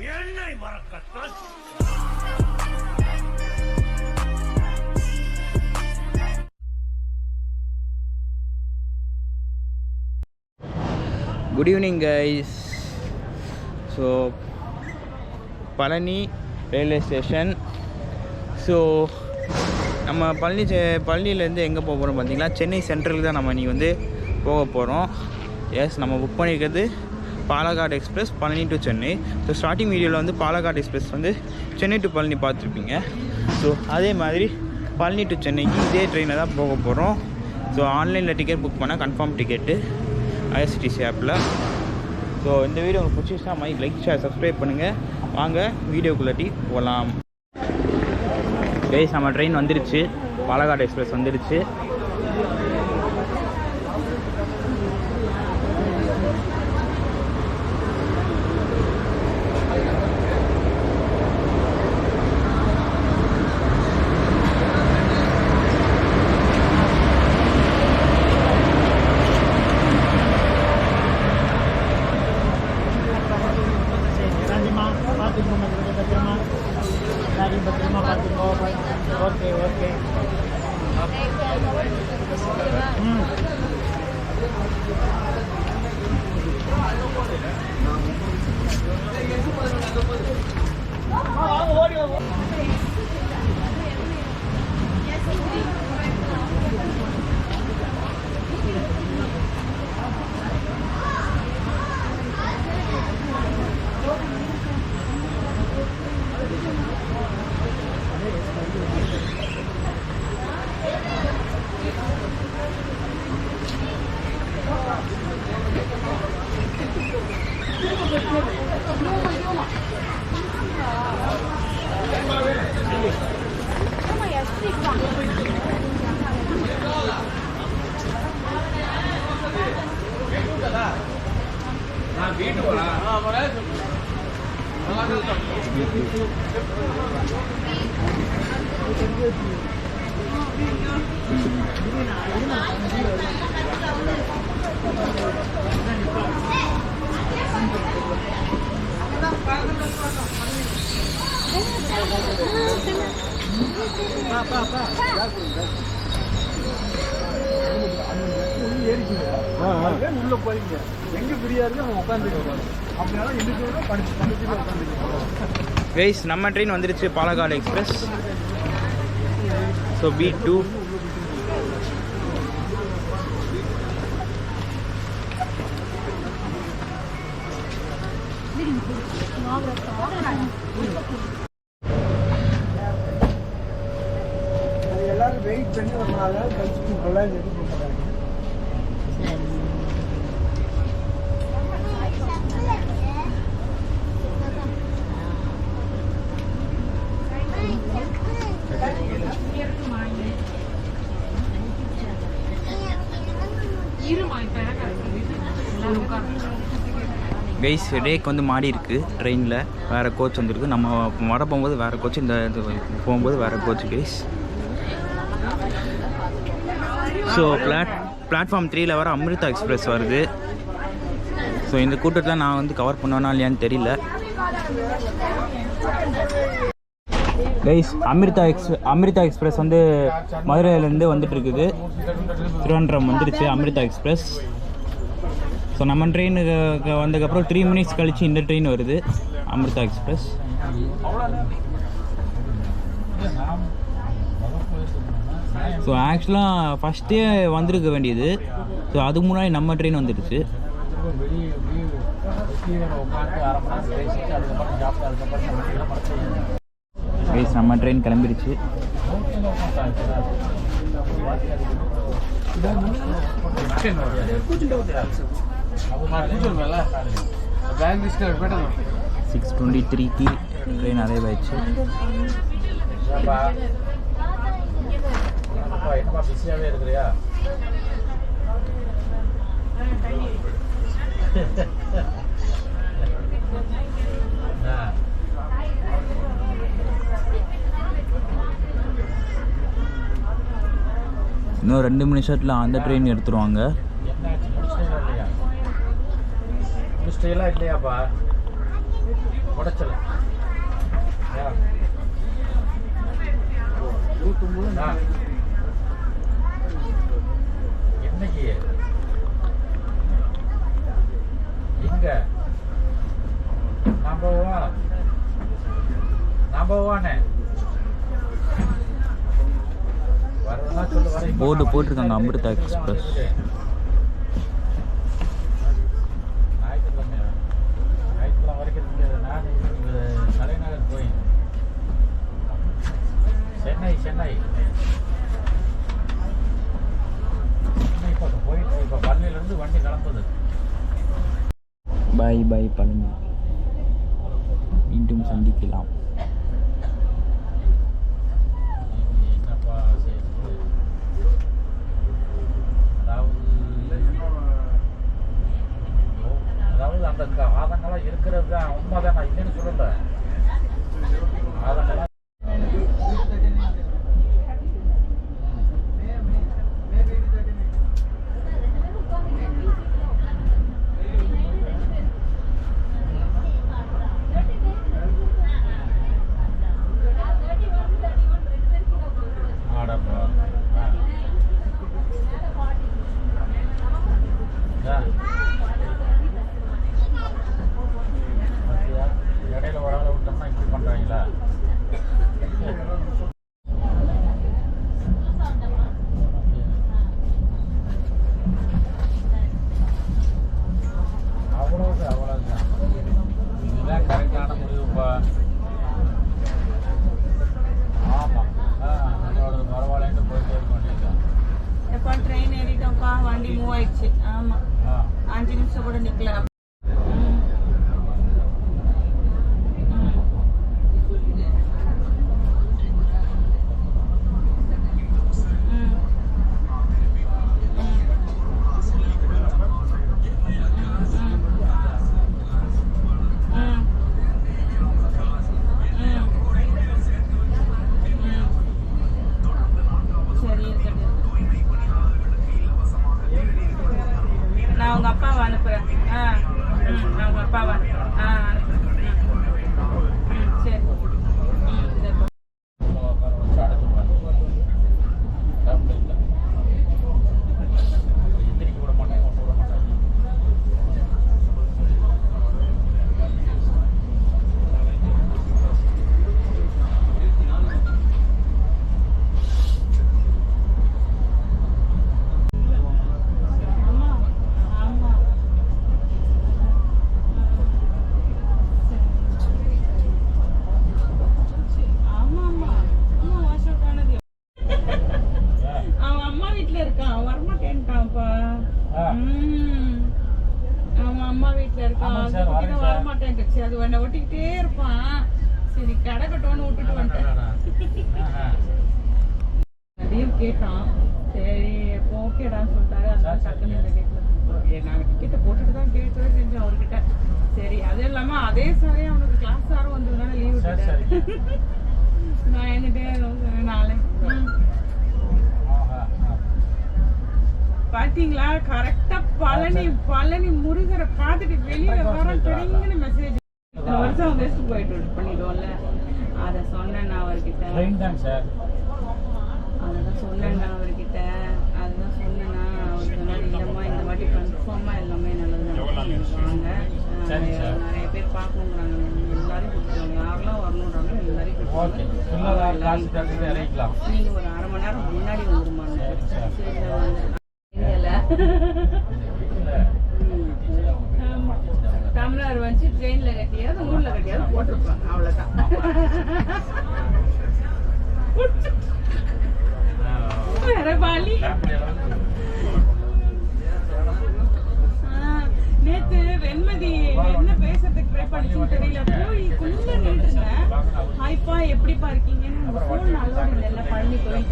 என்னை மறக்கத்தான். Good evening guys. So Palani railway station. So நம்ம பழனியிலேருந்து எங்கே போக போகிறோம் பார்த்தீங்களா, சென்னை சென்ட்ரலுக்கு தான் நம்ம இன்றைக்கி வந்து போக போகிறோம். எஸ், நம்ம புக் பண்ணியிருக்கிறது Palakkad express Palani to Chennai. So starting வீடியோவில் வந்து பாலக்காடு எக்ஸ்பிரஸ் வந்து சென்னை டு பழனி பார்த்துருப்பீங்க. ஸோ அதே மாதிரி பழனி டு சென்னைக்கு இதே ட்ரெயினில் தான் போக போகிறோம். ஸோ ஆன்லைனில் டிக்கெட் புக் பண்ணால் கன்ஃபார்ம் டிக்கெட்டு ஐஆர்சிடிசி ஆப்பில். ஸோ இந்த வீடியோ உங்களுக்கு பிடிச்சிருச்சா மைக் லைக் ஷேர் சப்ஸ்கிரைப் பண்ணுங்கள். வாங்க வீடியோக்குள்ளாட்டி போகலாம். கைஸ், நம்ம ட்ரெயின் வந்துருச்சு, பாலக்காடு எக்ஸ்பிரஸ் வந்துருச்சு. உள்ள போறீங்க எங்க ஃப்ரீயா இருக்கு நம்ம உட்காந்துருக்கோம். அப்படினால எதுக்கு படிச்சு உட்காந்துருக்கோம். கைஸ், நம்ம ட்ரெயின் வந்துருச்சு, பாலக்காடு எக்ஸ்பிரஸ். So B2. எல்லாரும் வெயிட் பண்ணி ஒரு 4 நாள் கழிச்சு கொள்ளாது எடுத்து போகிறாங்க. கைஸ், டேக்கு வந்து மாறி இருக்குது ட்ரெயினில். வேறு கோச் வந்துருக்கு. நம்ம வர போகும்போது வேறு கோச், இந்த இது போகும்போது வேறு கோச் கைஸ். ஸோ பிளாட்ஃபார்ம் 3ல் வர அமிர்தா எக்ஸ்பிரஸ் வருது. ஸோ இந்த கூட்டத்தில் நான் வந்து கவர் பண்ணுவேனா இல்லையான்னு தெரியல கைஸ். அமிர்தா எக்ஸ்பிரஸ் வந்து மதுரையிலேருந்து வந்துட்டு இருக்குது. திருவனந்தபுரம் வந்துடுச்சு அமிர்தா எக்ஸ்பிரஸ். ஸோ நம்ம ட்ரெயினுக்கு வந்ததுக்கப்புறம் 3 மினிட்ஸ் கழிச்சு இந்த ட்ரெயின் வருது, அமிர்தா எக்ஸ்பிரஸ். ஸோ ஆக்சுவலாக ஃபஸ்ட்டே வந்திருக்க வேண்டியது. ஸோ அதுக்கு முன்னாடி நம்ம ட்ரெயின் வந்துடுச்சு. கைஸ், நம்ம ட்ரெயின் கிளம்பிடுச்சு. பேங்க் 6:23க்கு ட்ரெயின் அரைவ் ஆயிடுச்சு. என்னப்பா பிஸியாகவே இருக்கிறியா? இன்னும் 2 நிமிஷத்தில் அந்த ட்ரெயின் எடுத்துருவாங்க. முடிச்சிட்டேலாம் இல்லையாப்பா? உடைச்சல் இன்னைக்கு இங்க நம்பவானே போர்டு போட்டிருக்காங்க அமிர்தா எக்ஸ்பிரஸ். ஞாயிற்றுக்கிழமை வரைக்கும் நான் தலைநகர் போய் சென்னை இப்போ போயிட்டு இப்போ பள்ளியிலேருந்து வண்டி கிளம்புது. பாய் பாய் பழனி, மீண்டும் சந்திக்கலாம். என்னப்பா செய்யுது? அதாவது அந்த ஆதங்கெல்லாம் இருக்கிறது தான் உண்மைதான், நான் இல்லைன்னு சொல்லல. ஆதங்கெல்லாம் இடையில ஒரு ஆளை விட்டோம்னா இப்படி பண்றாங்களா? அவ்வளவுதான் இதுதான் கரெக்டான முடிவுப்பா. ஆமா அதோட பரவாயில்லன்னு போயிட்டே இருக்க வேண்டியதுதான். எப்போ ட்ரெயின் ஏறிட்டோம்ப்பா, வண்டி மூவ் ஆயிடுச்சு. ஆமா 5 நிமிஷம் கூட நிக்கல. நான் உங்க அப்பாவை அனுப்புறேன். நான் உங்க அப்பாவை அனுப்புறேன். சரி. எந்திரிக்க விட மாட்டேன், ஒன்று விட மாட்டேன். அவன் அம்மா வீட்டுல இருக்கான், வரமாட்டேன்ட்டான்ப்பா. அவன் அம்மா வீட்டுல இருக்கான், வரமாட்டேன்ட்டுச்சு. அது உன்னை ஒட்டிக்கிட்டே இருப்பான். சரி கிடக்கட்டும்னு விட்டுட்டு வந்துட்டேன். அதையும் கேட்டான். சரி இப்போ ஓகேடான்னு சொல்லிட்டாரு. அதனால டக்குன்னு இந்த கேட்கல. நாங்கள் டிக்கெட்டை போட்டுட்டு தான் கேட்கவே செஞ்சோம் அவர்கிட்ட. சரி அதுவும் இல்லாம அதே சாரே அவனுக்கு கிளாஸ் சாரும் வந்ததுனால லீவ் விட்டுட்டேன். நான் என்கிட்ட நாளை பாத்தீங்களா கரெக்டா பழனி முருகரை பார்த்துட்டு வெளியில வர தெரியுங்கன்னு மெசேஜ். இந்த வருஷம் வெஸ்ட் போயிட்டு பண்ணிடுவோம்ல, அதை சொன்னேன் நான் அவர்கிட்ட. அதுதான் சொன்னேன் அவர்கிட்ட. அதுதான் சொன்னேன்னா அவர் சொன்னார், இல்லைம்மா இந்த வாட்டி கன்ஃபார்மா எல்லாமே நல்லது வாங்க. நிறைய பேர் பார்க்கணுங்கிறாங்க, எல்லாரையும் கூப்பிடுவாங்க. யாரெல்லாம் வரணுன்றாங்க எல்லாரையும் கூப்பிடுவாங்க. நீங்க ஒரு 1/2 மணி நேரம் முன்னாடி வந்துருமாங்க. டம்ளர் வச்சு ட்ரெயின்ல கட்டியாவது ஊர்ல கட்டியாவது போட்டிருப்பாங்க. அவ்வளவுதான். வேற வழி. நேத்து வெண்மதி என்ன பேசுறதுக்கு ட்ரை பண்ணிச்சுன்னு தெரியல. போய் குள்ள நின்றுட்டேன். ஹாய்ப்பா எப்படிப்பா இருக்கீங்கன்னு போன் அலோடு இல்லைல்ல பழனி கோயில்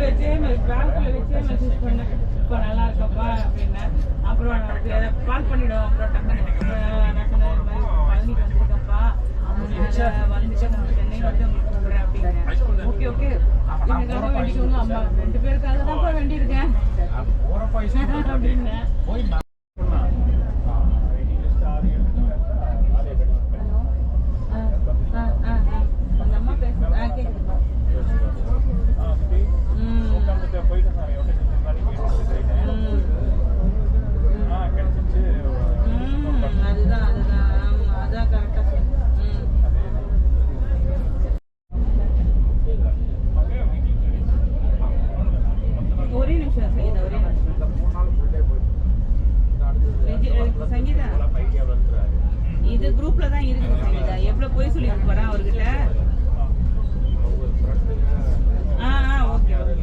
வச்சே பேங்க்ல வச்சே மெசேஜ் பண்ணேன். இப்போ நல்லா இருக்கப்பா அப்படின்னு. அப்புறம் கால் பண்ணிவிடுவோம். அப்புறம் டக்குன்னு நான் சொன்னேன், இது மாதிரி பழனிக்கு வந்துருக்கப்பா, வந்துட்டு நம்ம சென்னை வந்து உங்களுக்கு கூப்பிடுறேன் அப்படின்னு. ஓகே ஓகே எனக்காக வேண்டிக்கோங்க, அம்மா 2 பேருக்காக தான்ப்பா வேண்டியிருக்கேன் அப்படின்னு. இது குரூப்ல தான் இருக்குது சரிதா. எவ்வளவு போய் சொல்லி போறேன் அவர்கிட்ட. Okay okay.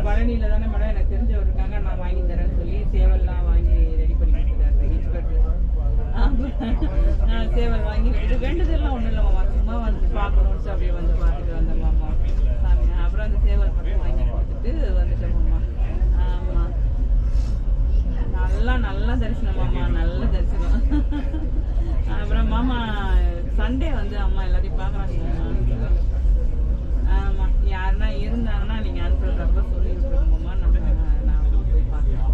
பழனியில தானே மேடம் எனக்கு தெரிஞ்சவர் இருக்காங்க, நான் வாங்கி தரேன்னு சொல்லி சேவல்லாம் வாங்கி ரெடி பண்ணி சேவல் வாங்கி இது வேண்டதெல்லாம் ஒன்றும் இல்லை மாமா, சும்மா வந்து பார்க்கணும்னு அப்படியே வந்து பார்த்துட்டு வந்தேன் மாமா சாமி. அப்புறம் அந்த சேவல் மட்டும் வாங்கி கொடுத்துட்டு வந்துட்டேன் மாமா. ஆமாம், நல்லா தரிசனம் மாமா, நல்ல தரிசனம். அப்புறம் மாமா சண்டே வந்து அம்மா எல்லாத்தையும் பார்க்குறாங்க மாமா. ஆமாம், யாருன்னா இருந்தாங்கன்னா நீங்கள் அனுப்புறப்ப சொல்லியிருக்கோம் மாமா, நான் போய் பார்க்கலாம்.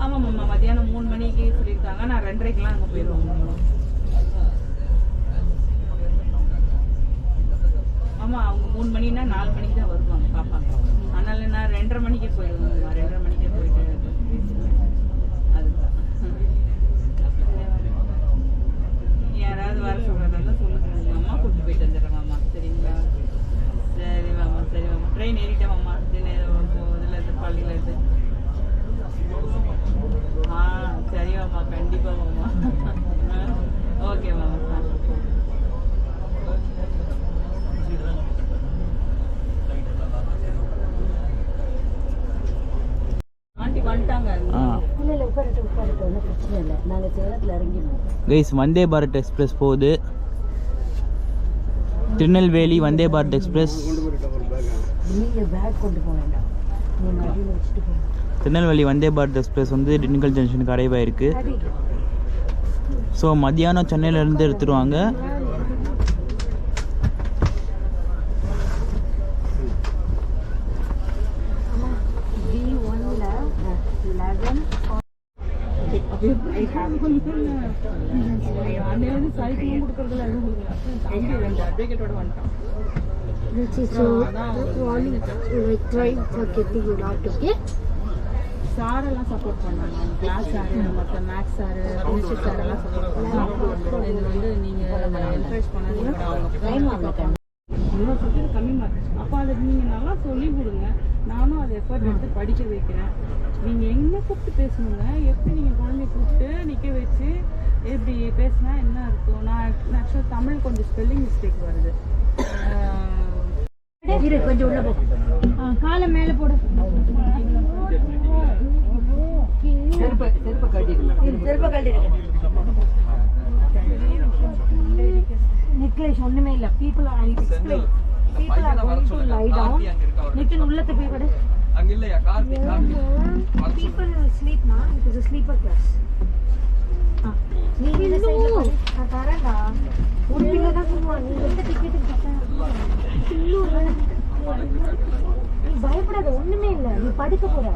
ஆமாம் மாமா, மத்தியானம் 3 மணிக்கு சொல்லியிருக்காங்க, நான் 2:30க்கெலாம் அங்கே போயிடுவோம் மாமா. ஆமாம், அவங்க 3 மணின்னா 4 மணிக்கு தான் வருவாங்க பார்ப்பாங்க. அதனால நான் 2:30 மணிக்கே போயிடுவேன், 2:30 மணிக்கே போயிட்டு அதுதான். யாராவது வர சொல்கிறதா சொல்லுங்க மாமா, கூப்பிட்டு போயிட்டு வந்துடுறேன் மாமா. சரிங்களா? சரி மாமா, சரி மாமா. ட்ரெயின் ஏறிட்டேன் மாமா, இதில் இருந்து பள்ளியில் இருந்து. சரி மாமா, கண்டிப்பாக மாமா. ஓகே மாமா. ஆண்டி வந்துட்டாங்க. கைஸ், வந்தே பாரத் எக்ஸ்பிரஸ் போகுது. திருநெல்வேலி வந்தே பாரத் எக்ஸ்பிரஸ். திருநெல்வேலி வந்தே பாரத் எக்ஸ்பிரஸ் வந்து திண்டுக்கல் ஜங்ஷனுக்கு அரைவாயிருக்கு. ஸோ மத்தியானம் சென்னையிலேருந்து எடுத்துருவாங்க. சாரெல்லாம் சப்போர்ட் பண்ணாங்க, கிளாஸ் சாரு, மற்ற மேக்ஸ் சாரு, கெமிஸ்ட்ரி சாரெல்லாம் சப்போர்ட் பண்ணாங்க. இது வந்து நீங்கள் என்கரேஜ் பண்ணாதீங்க, அவங்க இன்னும் சொல்லி கம்மி மார்க். அப்போ அதை நீங்கள் நல்லா சொல்லி கொடுங்க, நானும் அதை எஃபர்ட் எடுத்து படிக்க வைக்கிறேன். நீங்கள் எங்கே கூப்பிட்டு பேசணுங்க, எப்படி நீங்கள் குழந்தைய கூப்பிட்டு நிற்க வச்சு எப்படி பேசினா என்ன இருக்கும். நான் ஆக்சுவலாக தமிழ் கொஞ்சம் ஸ்பெல்லிங் மிஸ்டேக் வருது. கொஞ்சம் உள்ள போ, காலை மேலே போடு. நிக்லேஷ் ஒண்ணுமே இல்ல. people are going to lie down. Nitin உள்ளத்தை போய் விடு. அங்க இல்லையா Karthik? people will sleep na. It is a sleeper class. நீ இந்த சைடுல போய் தரடா. ஒரு பிள்ளை தான் போவான். நீ எந்த டிக்கெட் கட்டா? நீ பயப்படாத, ஒண்ணுமே இல்ல. நீ படிக்க போற.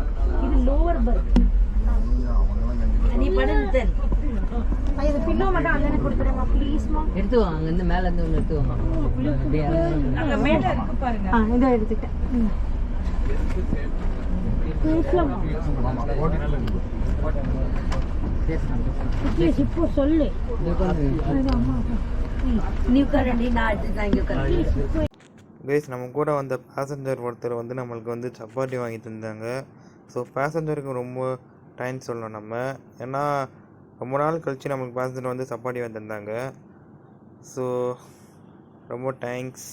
இது லோவர் பர்த். நீ படுங்க. இது பில்லோ மட்டும் அண்ணனே கொடுத்துறேம்மா ப்ளீஸ்மா. எடுத்து வாங்க, அங்க இருந்து மேல இருந்து ஒன்னு எடுத்து வாங்க. அங்க மேல இருக்கு பாருங்க. இதோ எடுத்துட்டேன். பேசலாமா? ப்ளீஸ் இப்போ சொல்லு. நீ உட்காரடி, நான் அடுத்து தான் இங்க உட்கார்றேன். கைஸ், நம்ம கூட வந்த பேசஞ்சர் ஒருத்தர் வந்து நம்மளுக்கு வந்து சப்பாத்தி வாங்கி தந்தாங்க. ஸோ பேசஞ்சருக்கு ரொம்ப தேங்க்ஸ் சொல்லணும் நம்ம. ஏன்னா ரொம்ப நாள் கழித்து நம்மளுக்கு பேசஞ்சர் வந்து சப்பாத்தி வாங்கி தந்தாங்க. ஸோ ரொம்ப தேங்க்ஸ்.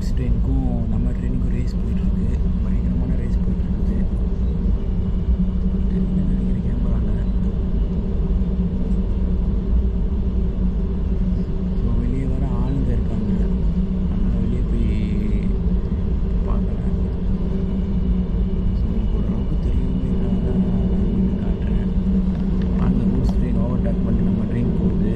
கூட்ஸ் ட்ரெயினுக்கும் நம்ம ட்ரெயினுக்கும் ரேஸ் போயிட்டுருக்கு. பயங்கரமான ரேஸ் போயிட்டுருக்குது. நினைக்கிறேன் கேமராவில். ஸோ வெளியே வர ஆளுங்க இருக்காங்க. அதனால் வெளியே போய் பார்க்குறேன். ஸோ உங்களுக்கு ஓரளவுக்கு தெரியுங்கிறதுனால நான் உங்களுக்கு காட்டுறேன். அந்த கூட்ஸ் ட்ரெயின் ஓவர்டேக் பண்ணி நம்ம ட்ரெயின் போகுது.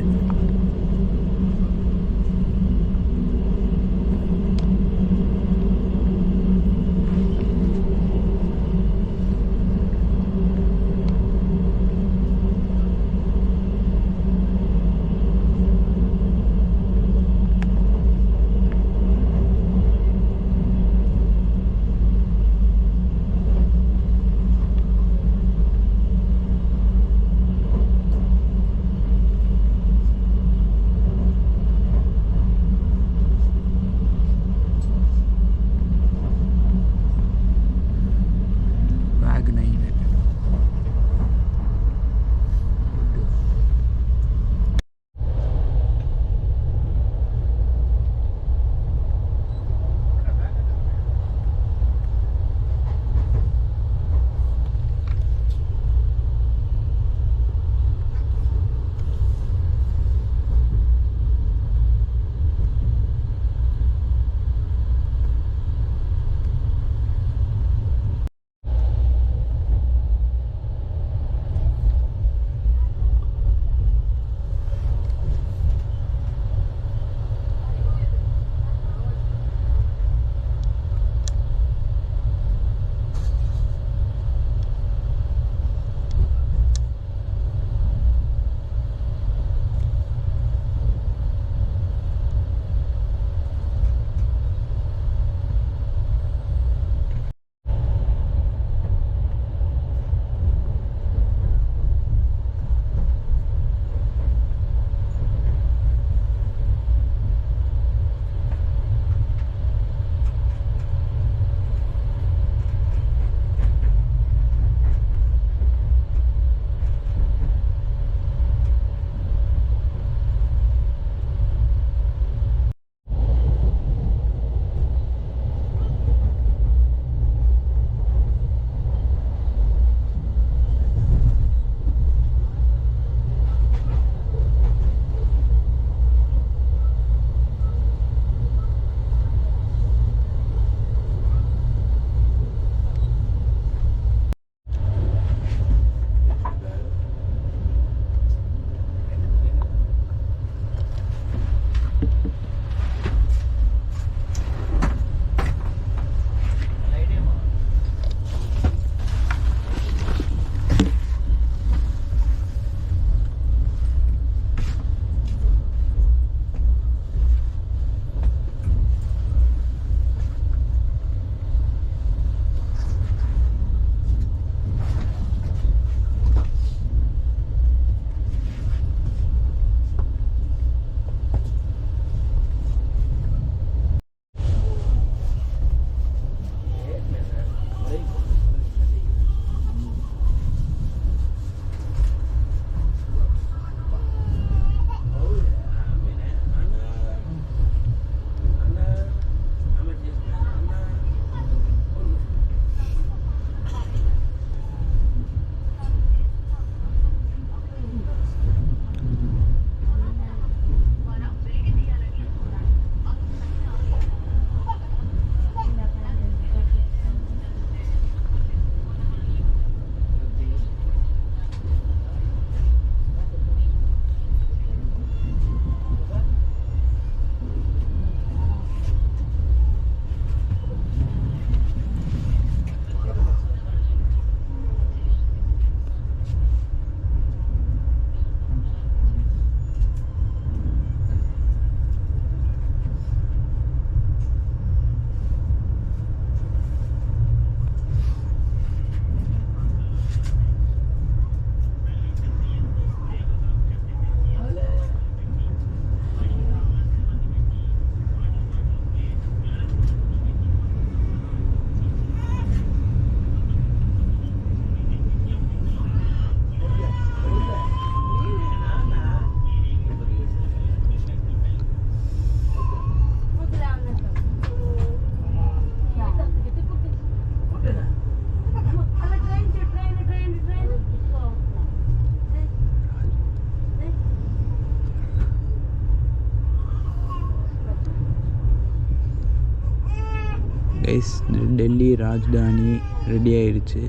கைஸ் டெல்லி ராஜ்தானி ரெடி ஆகிடுச்சு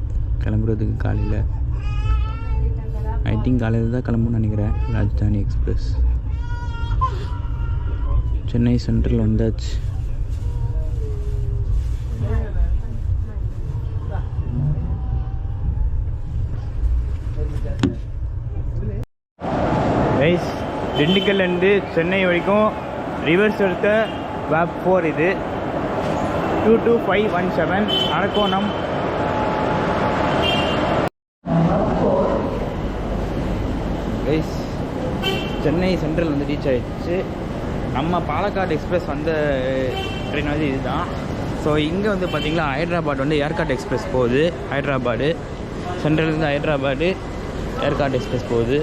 கிளம்புறதுக்கு காலையில். ஐ திங்க் காலையில் தான் கிளம்புன்னு நினைக்கிறேன். ராஜ்தானி எக்ஸ்பிரஸ் சென்னை சென்ட்ரல் வந்தாச்சு. கைஸ் திண்டுக்கல்லேருந்து சென்னை வரைக்கும் ரிவர்ஸ் எடுத்த வேப் 4 இது 22517 அரக்கோணம். கைஸ் சென்னை சென்ட்ரல் வந்து ரீச் ஆகிடுச்சு. நம்ம பாலக்காடு எக்ஸ்பிரஸ் வந்த ட்ரெயின் வந்து இதுதான். ஸோ இங்கே வந்து பார்த்திங்கன்னா ஹைதராபாத் வந்து ஏர்காட் எக்ஸ்பிரஸ் போகுது. ஹைதராபாடு சென்ட்ரல்லேருந்து ஹைதராபாடு ஏர்காட் எக்ஸ்பிரஸ் போகுது.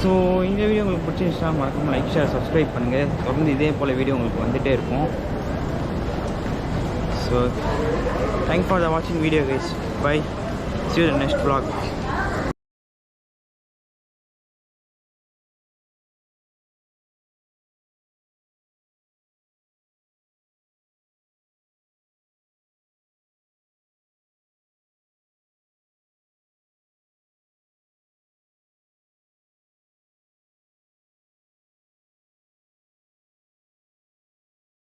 ஸோ இந்த வீடியோ உங்களுக்கு பிடிச்சிருந்துச்சுன்னா மறக்காமல் லைக் ஷேர் சப்ஸ்கிரைப் பண்ணுங்கள். தொடர்ந்து இதே போல் வீடியோ உங்களுக்கு வந்துகிட்டே இருக்கும். ஸோ தேங்க்ஸ் ஃபார் த வாட்சிங் video guys. Bye. See you in the next vlog.